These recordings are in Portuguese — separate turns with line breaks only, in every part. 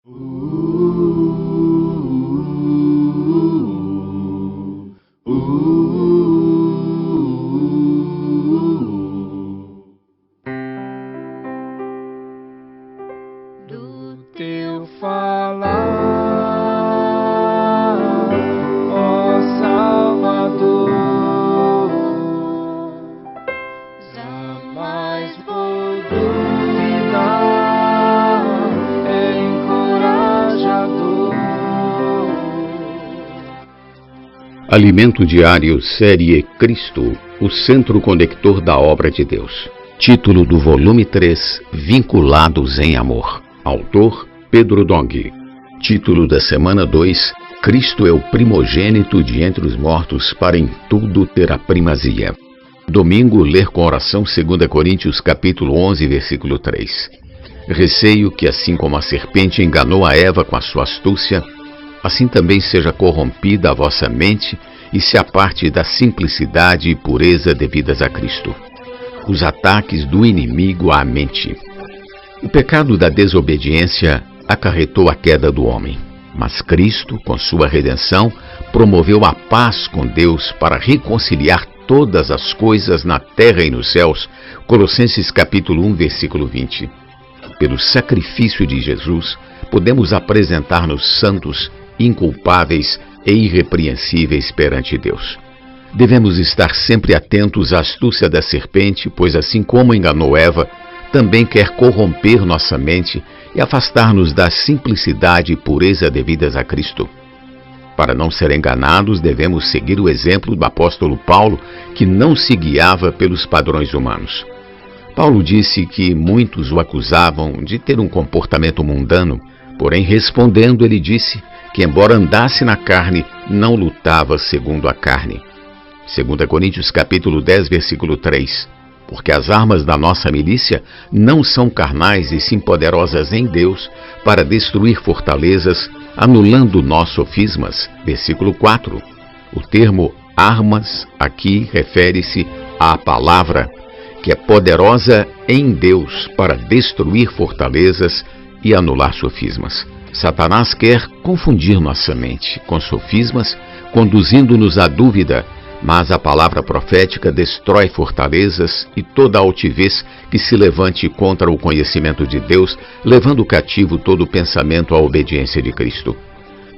Do teu falar, ó Salvador, jamais vou duvidar, é encorajador.
Alimento Diário, série Cristo, o centro conector da obra de Deus. Título do volume 3, Vinculados em Amor. Autor, Pedro Dong. Título da semana 2, Cristo é o primogênito de entre os mortos para em tudo ter a primazia. Domingo, ler com oração 2 Coríntios capítulo 11, versículo 3. Receio que assim como a serpente enganou a Eva com a sua astúcia, assim também seja corrompida a vossa mente e se aparte da simplicidade e pureza devidas a Cristo. Os ataques do inimigo à mente. O pecado da desobediência acarretou a queda do homem, mas Cristo, com sua redenção, promoveu a paz com Deus para reconciliar todas as coisas na terra e nos céus. Colossenses capítulo 1, versículo 20. Pelo sacrifício de Jesus, podemos apresentar-nos santos, inculpáveis e irrepreensíveis perante Deus. Devemos estar sempre atentos à astúcia da serpente, pois assim como enganou Eva, também quer corromper nossa mente e afastar-nos da simplicidade e pureza devidas a Cristo. Para não ser enganados, devemos seguir o exemplo do apóstolo Paulo, que não se guiava pelos padrões humanos. Paulo disse que muitos o acusavam de ter um comportamento mundano, porém respondendo ele disse que embora andasse na carne, não lutava segundo a carne. 2 Coríntios capítulo 10, versículo 3. Porque as armas da nossa milícia não são carnais e sim poderosas em Deus para destruir fortalezas, anulando nós sofismas. Versículo 4. O termo armas aqui refere-se à palavra, que é poderosa em Deus para destruir fortalezas e anular sofismas. Satanás quer confundir nossa mente com sofismas, conduzindo-nos à dúvida, mas a palavra profética destrói fortalezas e toda altivez que se levante contra o conhecimento de Deus, levando cativo todo pensamento à obediência de Cristo.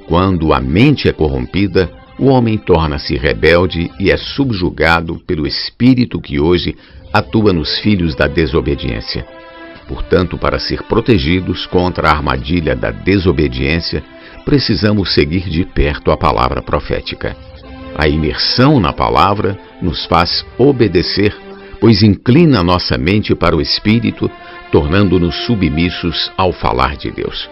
Quando a mente é corrompida, o homem torna-se rebelde e é subjugado pelo espírito que hoje atua nos filhos da desobediência. Portanto, para ser protegidos contra a armadilha da desobediência, precisamos seguir de perto a palavra profética. A imersão na palavra nos faz obedecer, pois inclina nossa mente para o Espírito, tornando-nos submissos ao falar de Deus.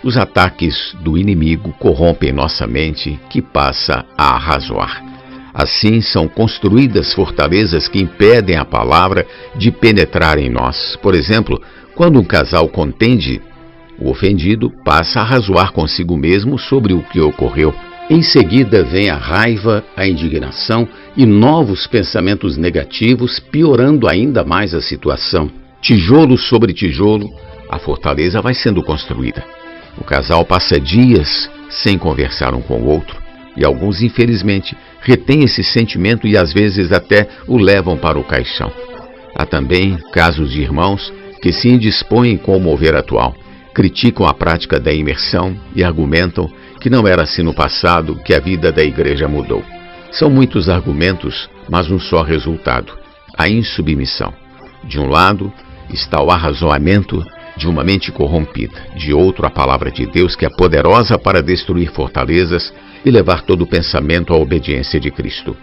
Os ataques do inimigo corrompem nossa mente, que passa a arrazoar. Assim são construídas fortalezas que impedem a palavra de penetrar em nós. Por exemplo, quando um casal contende, o ofendido passa a arrazoar consigo mesmo sobre o que ocorreu. Em seguida vem a raiva, a indignação e novos pensamentos negativos, piorando ainda mais a situação. Tijolo sobre tijolo, a fortaleza vai sendo construída. O casal passa dias sem conversar um com o outro, e alguns, infelizmente, retêm esse sentimento e às vezes até o levam para o caixão. Há também casos de irmãos que se indispõem com o mover atual, criticam a prática da imersão e argumentam que não era assim no passado, que a vida da igreja mudou. São muitos argumentos, mas um só resultado: a insubmissão. De um lado está o arrazoamento de uma mente corrompida, de outro a palavra de Deus, que é poderosa para destruir fortalezas e levar todo o pensamento à obediência de Cristo.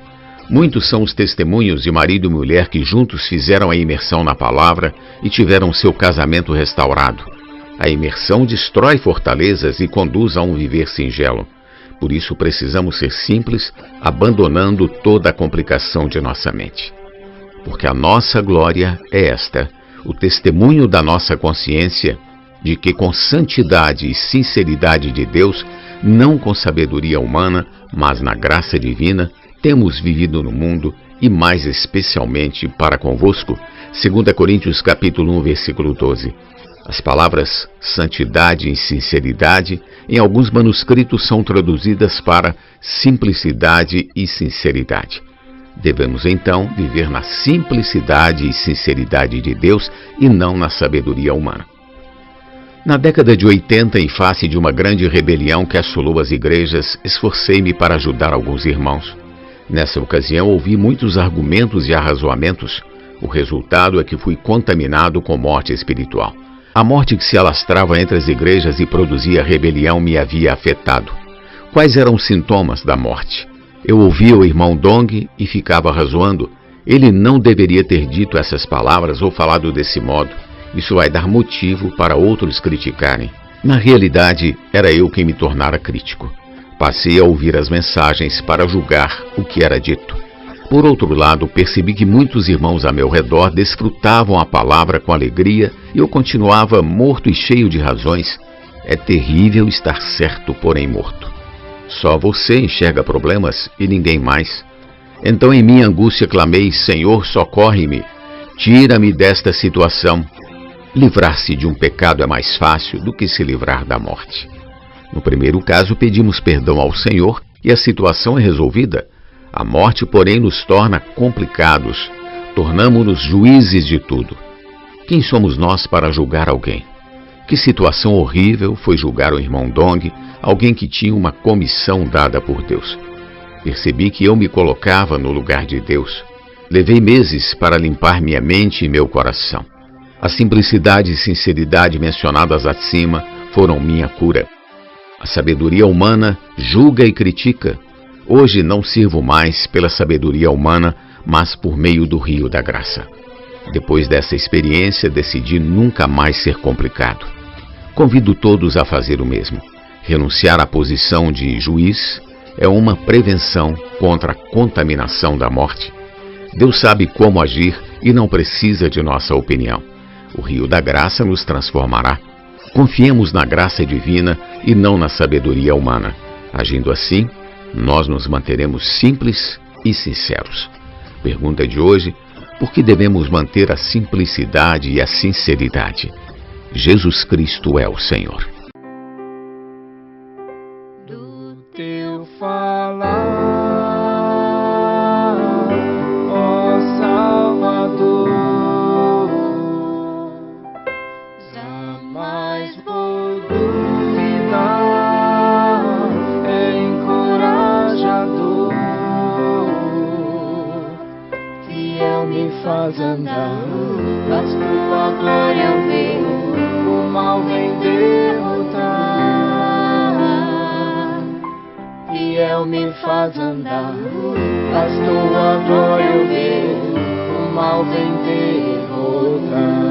Muitos são os testemunhos de marido e mulher que juntos fizeram a imersão na palavra e tiveram seu casamento restaurado. A imersão destrói fortalezas e conduz a um viver singelo. Por isso precisamos ser simples, abandonando toda a complicação de nossa mente. Porque a nossa glória é esta, o testemunho da nossa consciência de que com santidade e sinceridade de Deus, não com sabedoria humana, mas na graça divina, temos vivido no mundo e mais especialmente para convosco. 2 Coríntios capítulo 1, versículo 12. As palavras santidade e sinceridade em alguns manuscritos são traduzidas para simplicidade e sinceridade. Devemos então viver na simplicidade e sinceridade de Deus e não na sabedoria humana. Na década de 80, em face de uma grande rebelião que assolou as igrejas, esforcei-me para ajudar alguns irmãos. Nessa ocasião, ouvi muitos argumentos e arrazoamentos. O resultado é que fui contaminado com morte espiritual. A morte que se alastrava entre as igrejas e produzia rebelião me havia afetado. Quais eram os sintomas da morte? Eu ouvia o irmão Dong e ficava razoando. Ele não deveria ter dito essas palavras ou falado desse modo. Isso vai dar motivo para outros criticarem. Na realidade, era eu quem me tornara crítico. Passei a ouvir as mensagens para julgar o que era dito. Por outro lado, percebi que muitos irmãos a meu redor desfrutavam a palavra com alegria e eu continuava morto e cheio de razões. É terrível estar certo, porém morto. Só você enxerga problemas e ninguém mais. Então em minha angústia clamei: Senhor, socorre-me. Tira-me desta situação. Livrar-se de um pecado é mais fácil do que se livrar da morte. No primeiro caso, pedimos perdão ao Senhor e a situação é resolvida. A morte, porém, nos torna complicados. Tornamo-nos juízes de tudo. Quem somos nós para julgar alguém? Que situação horrível foi julgar o irmão Dong, alguém que tinha uma comissão dada por Deus. Percebi que eu me colocava no lugar de Deus. Levei meses para limpar minha mente e meu coração. A simplicidade e sinceridade mencionadas acima foram minha cura. A sabedoria humana julga e critica. Hoje não sirvo mais pela sabedoria humana, mas por meio do rio da graça. Depois dessa experiência, decidi nunca mais ser complicado. Convido todos a fazer o mesmo. Renunciar à posição de juiz é uma prevenção contra a contaminação da morte. Deus sabe como agir e não precisa de nossa opinião. O rio da graça nos transformará. Confiemos na graça divina e não na sabedoria humana. Agindo assim, nós nos manteremos simples e sinceros. Pergunta de hoje: por que devemos manter a simplicidade e a sinceridade? Jesus Cristo é o Senhor.
Do teu falar, ó Salvador, jamais vou duvidar, é encorajador, fiel me faz andar, faz tua glória ver, o mal vem derrotar. Fiel me faz andar, faz tua glória ver, o mal vem derrotar.